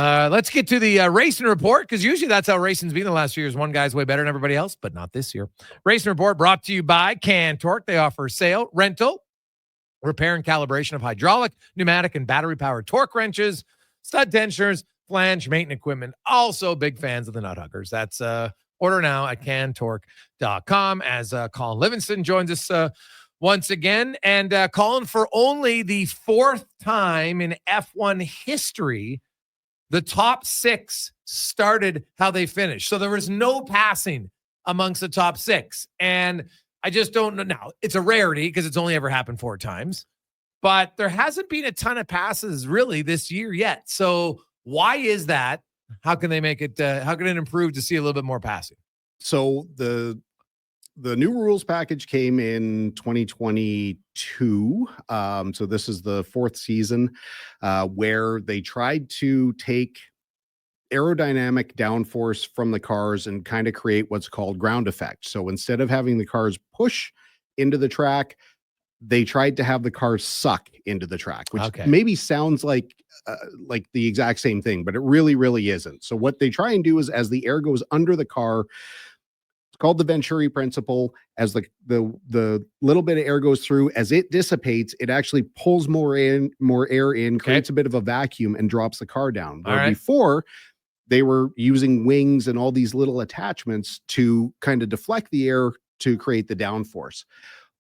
Let's get to the racing report, because usually that's how racing's been the last few years. One guy's way better than everybody else, but not this year. Racing report brought to you by CanTorque. They offer sale, rental, repair, and calibration of hydraulic, pneumatic, and battery-powered torque wrenches, stud tensioners, flange, maintenance equipment. Also big fans of the nut huggers. That's order now at CanTorque.com as Colin Livingston joins us once again. And Colin, for only the fourth time in F1 history, the top six started how they finished. So there was no passing amongst the top six. And I just don't know. Now, it's a rarity because it's only ever happened 4 times. But there hasn't been a ton of passes really this year yet. So why is that? How can they make it? How can it improve to see a little bit more passing? So the new rules package came in 2022. So this is the 4th season where they tried to take aerodynamic downforce from the cars and kind of create what's called ground effect. So instead of having the cars push into the track, they tried to have the cars suck into the track, which maybe sounds like the exact same thing, but it really, really isn't. So what they try and do is, as the air goes under the car, it's called the Venturi principle. As the little bit of air goes through, as it dissipates, it actually pulls more air in, creates a bit of a vacuum, and drops the car down. Where before, they were using wings and all these little attachments to kind of deflect the air to create the downforce.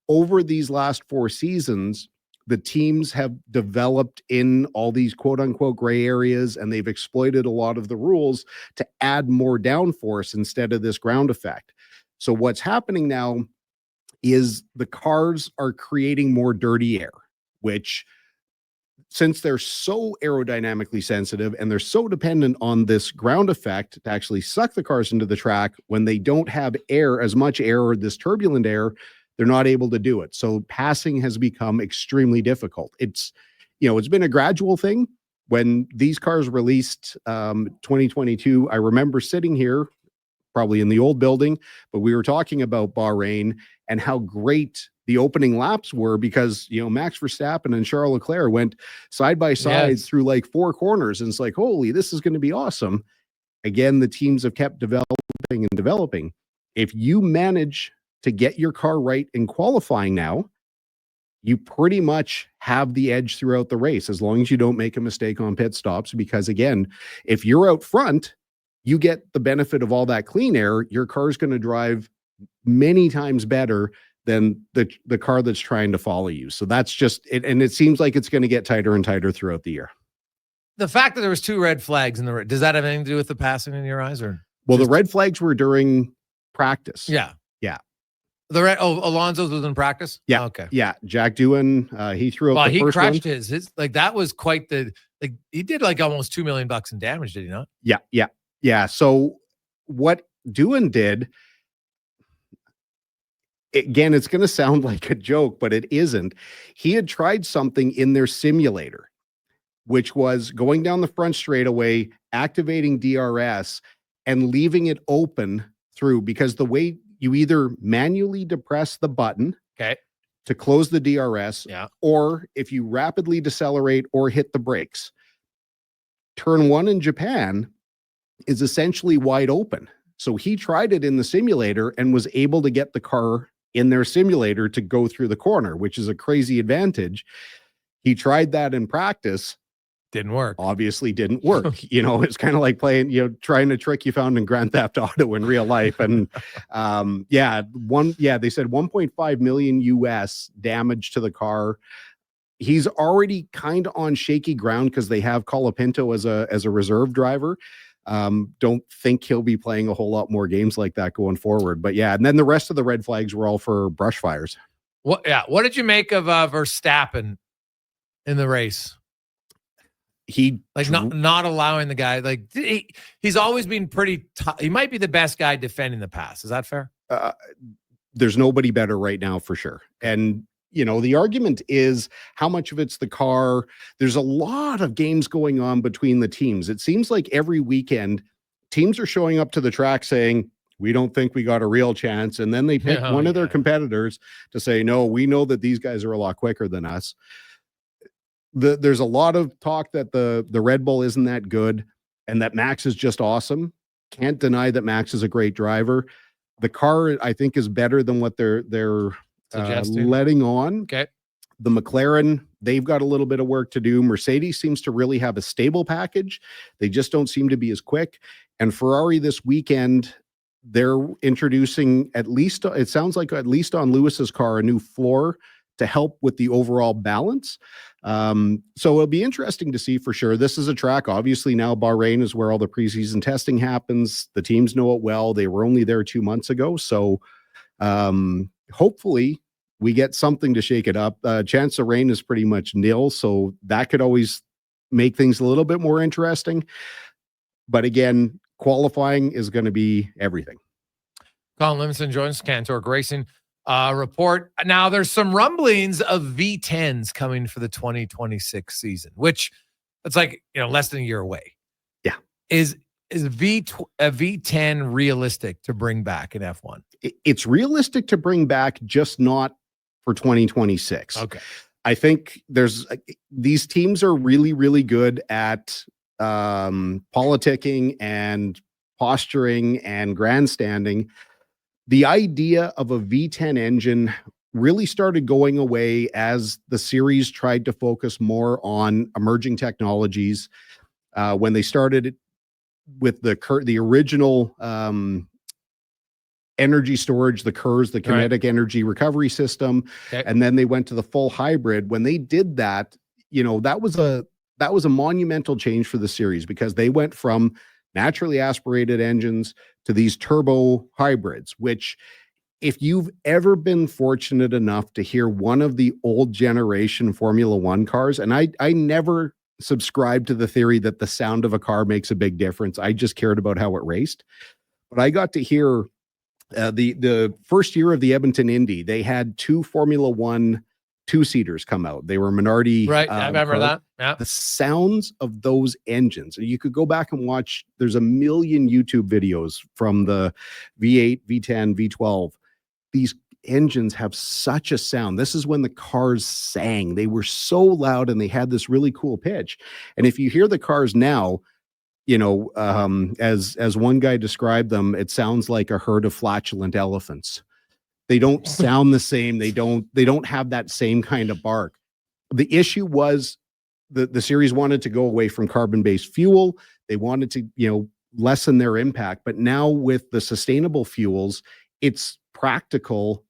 Over these last 4 seasons, the teams have developed in all these quote unquote gray areas, and they've exploited a lot of the rules to add more downforce instead of this ground effect. So what's happening now is the cars are creating more dirty air, which, since they're so aerodynamically sensitive and they're so dependent on this ground effect to actually suck the cars into the track, when they don't have air, as much air, or this turbulent air, they're not able to do it. So passing has become extremely difficult. It's been a gradual thing. When these cars released 2022, I remember sitting here, probably in the old building, but we were talking about Bahrain and how great the opening laps were, because, Max Verstappen and Charles Leclerc went side by side through like 4 corners. And it's like, holy, this is going to be awesome. Again, the teams have kept developing and developing. If you manage to get your car right in qualifying now, you pretty much have the edge throughout the race, as long as you don't make a mistake on pit stops. Because again, if you're out front, you get the benefit of all that clean air. Your car's going to drive many times better than the car that's trying to follow you. So that's just it. And it seems like it's going to get tighter and tighter throughout the year. The fact that there was 2 red flags in the, does that have anything to do with the passing in your eyes, or? Well, the red flags were during practice. Yeah. Yeah. The red, Alonso's was in practice? Yeah. Okay. Yeah. Jack Doohan, he threw up the first one. He crushed his, like, that was quite the, like, he did like almost $2 million in damage, did he not? Yeah. Yeah. Yeah. So what Doohan did, again, it's going to sound like a joke, but it isn't. He had tried something in their simulator, which was going down the front straightaway, activating DRS, and leaving it open through, because the way you either manually depress the button to close the DRS, or if you rapidly decelerate or hit the brakes. Turn 1 in Japan is essentially wide open. So he tried it in the simulator and was able to get the car in their simulator to go through the corner, which is a crazy advantage. He tried that in practice. Didn't work. Obviously didn't work. It's kind of like playing, trying a trick you found in Grand Theft Auto in real life. And they said 1.5 million US damage to the car. He's already kind of on shaky ground because they have Colapinto as a reserve driver. Don't think he'll be playing a whole lot more games like that going forward. But yeah, and then the rest of the red flags were all for brush fires. What did you make of Verstappen in the race? He not allowing the guy, like, he's always been pretty tough. He might be the best guy defending the pass. Is that fair? There's nobody better right now for sure. And the argument is how much of it's the car. There's a lot of games going on between the teams. It seems like every weekend teams are showing up to the track saying, we don't think we got a real chance. And then they pick one of their competitors to say, no, we know that these guys are a lot quicker than us. There's a lot of talk that the Red Bull isn't that good. and that Max is just awesome. Can't deny that Max is a great driver. The car, I think, is better than what they're letting on. Okay. The McLaren, they've got a little bit of work to do. Mercedes seems to really have a stable package. They just don't seem to be as quick. And Ferrari this weekend, they're introducing, at least, it sounds like at least on Lewis's car, a new floor to help with the overall balance. So it'll be interesting to see for sure. This is a track, obviously now Bahrain is where all the preseason testing happens. The teams know it well. They were only there 2 months ago. So hopefully we get something to shake it up. Chance of rain is pretty much nil. So that could always make things a little bit more interesting. But again, qualifying is going to be everything. Colin Livingston joins CanTorque Racing report. Now, there's some rumblings of V10s coming for the 2026 season, which it's like, less than a year away. Yeah. Is a V10 realistic to bring back in F1? It's realistic to bring back, just not for 2026. Okay. I think these teams are really, really good at politicking and posturing and grandstanding. The idea of a V10 engine really started going away as the series tried to focus more on emerging technologies. When they started with the original energy storage, the KERS, the kinetic energy recovery system, and then they went to the full hybrid. When they did that, that was a monumental change for the series, because they went from naturally aspirated engines to these turbo hybrids, which, if you've ever been fortunate enough to hear one of the old generation Formula One cars, and I never subscribed to the theory that the sound of a car makes a big difference. I just cared about how it raced. But I got to hear the first year of the Edmonton Indy, they had 2 Formula One 2-seaters come out. They were Minardi. Right. I remember that. Yeah. The sounds of those engines. You could go back and watch. There's a million YouTube videos from the V8, V10, V12. These engines have such a sound. This is when the cars sang. They were so loud and they had this really cool pitch. And if you hear the cars now, as one guy described them, it sounds like a herd of flatulent elephants. They don't sound the same. They don't have that same kind of bark. The issue was the series wanted to go away from carbon-based fuel. They wanted to, lessen their impact. But now with the sustainable fuels, it's practical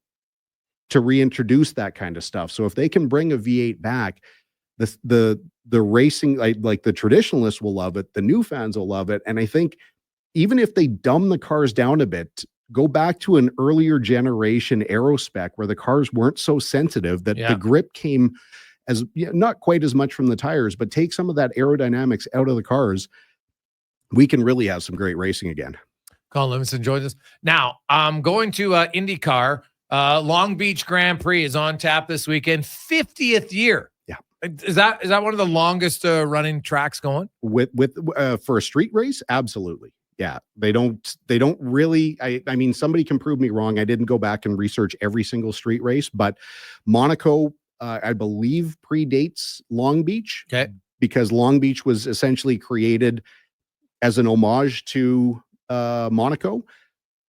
to reintroduce that kind of stuff. So if they can bring a V8 back, the racing, like the traditionalists will love it. The new fans will love it. And I think even if they dumb the cars down a bit, go back to an earlier generation aero spec where the cars weren't so sensitive, that the grip came as not quite as much from the tires, but take some of that aerodynamics out of the cars, we can really have some great racing again. Colin Livingston joins us. Now, I'm going to Indycar. Long Beach Grand Prix is on tap this weekend. 50th year. Yeah. Is that one of the longest running tracks going? With for a street race? Absolutely. Yeah, they don't really. I mean, somebody can prove me wrong. I didn't go back and research every single street race, but Monaco, I believe, predates Long Beach. Okay, because Long Beach was essentially created as an homage to Monaco,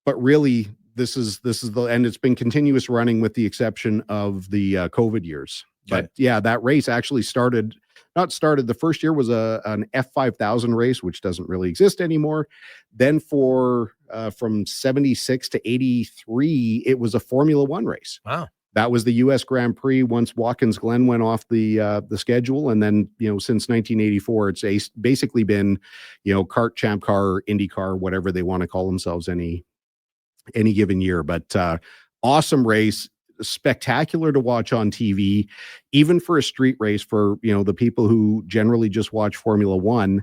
but really this is and it's been continuous running with the exception of the COVID years. Okay. But yeah, that race actually the first year was an F5000 race, which doesn't really exist anymore. Then from 76 to 83, it was a Formula One race. Wow. That was the US Grand Prix once Watkins Glen went off the schedule. And then, since 1984, it's basically been, kart, champ car, Indycar, whatever they want to call themselves any given year. But awesome race. Spectacular to watch on TV, even for a street race. For the people who generally just watch Formula One,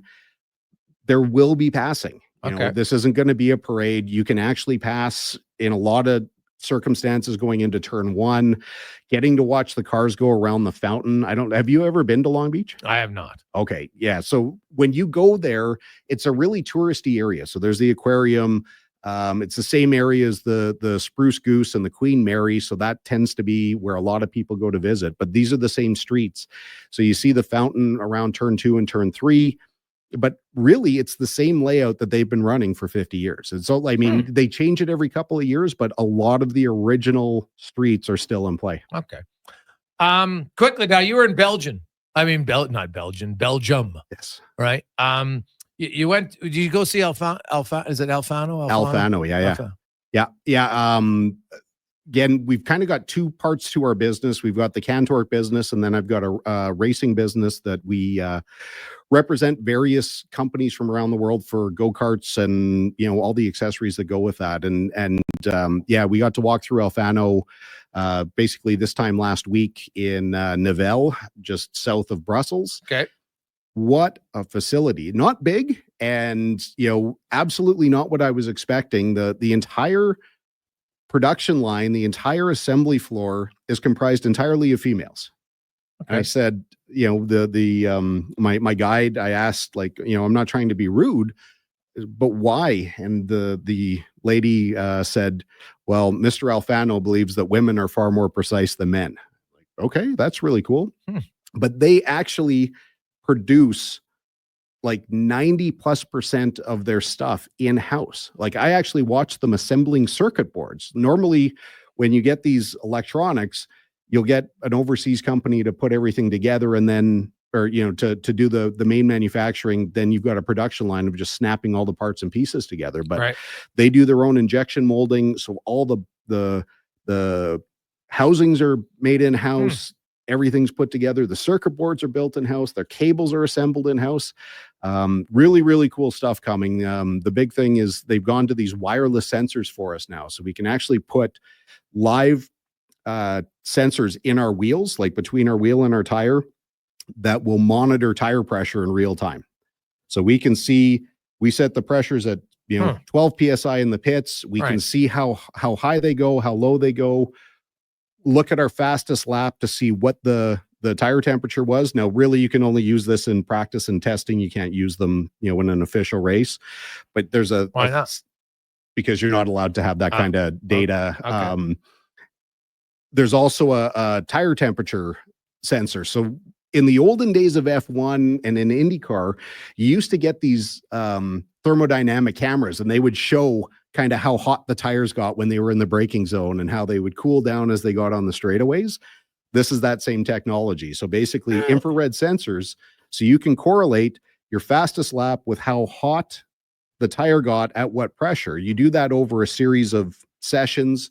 there will be passing. This isn't going to be a parade. You can actually pass in a lot of circumstances going into turn one, getting to watch the cars go around the fountain. Have you ever been to Long Beach? I have not. Okay. Yeah. So when you go there, it's a really touristy area. So there's the aquarium. It's the same area as the Spruce Goose and the Queen Mary. So that tends to be where a lot of people go to visit, but these are the same streets. So you see the fountain around turn 2 and turn 3. but really it's the same layout that they've been running for 50 years. And so, I mean, they change it every couple of years, but a lot of the original streets are still in play. Okay. Quickly now, you were in Belgium. I mean, not Belgium, Belgium. Yes. Right. You went, did you go see is it Alfano? Alfano. Yeah. Again, we've kind of got two parts to our business. We've got the CanTorque business, and then I've got a racing business that we represent various companies from around the world for go-karts and, you know, all the accessories that go with that. And yeah, we got to walk through Alfano basically this time last week in Nivelles, just south of Brussels. Okay. What a facility. Not big, and, you know, absolutely not what I was expecting. The entire production line, the entire assembly floor is comprised entirely of females. Okay. And I said, you know, my guide, I asked, like, you know, I'm not trying to be rude, but why? And the lady said, well, Mr. Alfano believes that women are far more precise than men. Like, okay, that's really cool. But they actually produce like 90+% of their stuff in-house. Like, I actually watched them assembling circuit boards. Normally, when you get these electronics, you'll get an overseas company to put everything together, and then, or, you know, to do the main manufacturing. Then you've got a production line of just snapping all the parts and pieces together. But they do their own injection molding, so all the housings are made in-house. Everything's put together. The circuit boards are built in-house. Their cables are assembled in-house. Really, really cool stuff coming. The big thing is they've gone to these wireless sensors for us now. So we can actually put live sensors in our wheels, like between our wheel and our tire, that will monitor tire pressure in real time. So we can see, we set the pressures at, you know, 12 PSI in the pits. We can see how high they go, how low they go. Look at our fastest lap to see what the tire temperature was. Now, really, you can only use this in practice and testing. You can't use them, you know, in an official race. But there's why not? Because you're not allowed to have that kind of data. Okay. There's also a tire temperature sensor. So in the olden days of F1 and in IndyCar, you used to get these thermodynamic cameras, and they would show kind of how hot the tires got when they were in the braking zone and how they would cool down as they got on the straightaways. This is that same technology. So basically infrared sensors, so you can correlate your fastest lap with how hot the tire got at what pressure. You do that over a series of sessions.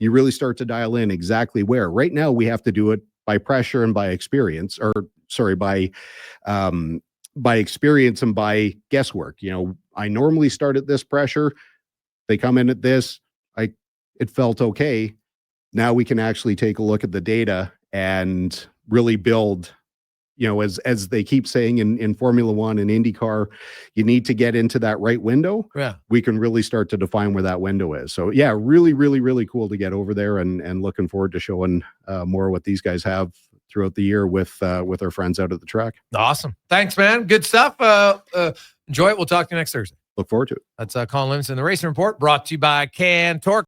You really start to dial in exactly where. Right now, we have to do it by pressure and by experience, or sorry, by experience and by guesswork. You know, I normally start at this pressure. They come in at this. It felt okay. Now we can actually take a look at the data and really build, you know, as they keep saying in Formula One and IndyCar, you need to get into that right window. Yeah. We can really start to define where that window is. So yeah, really, really, really cool to get over there, and looking forward to showing more of what these guys have throughout the year with our friends out at the track. Awesome. Thanks, man. Good stuff. Enjoy it. We'll talk to you next Thursday. Look forward to it. That's Colin Livingston, the Racing Report, brought to you by CanTorque.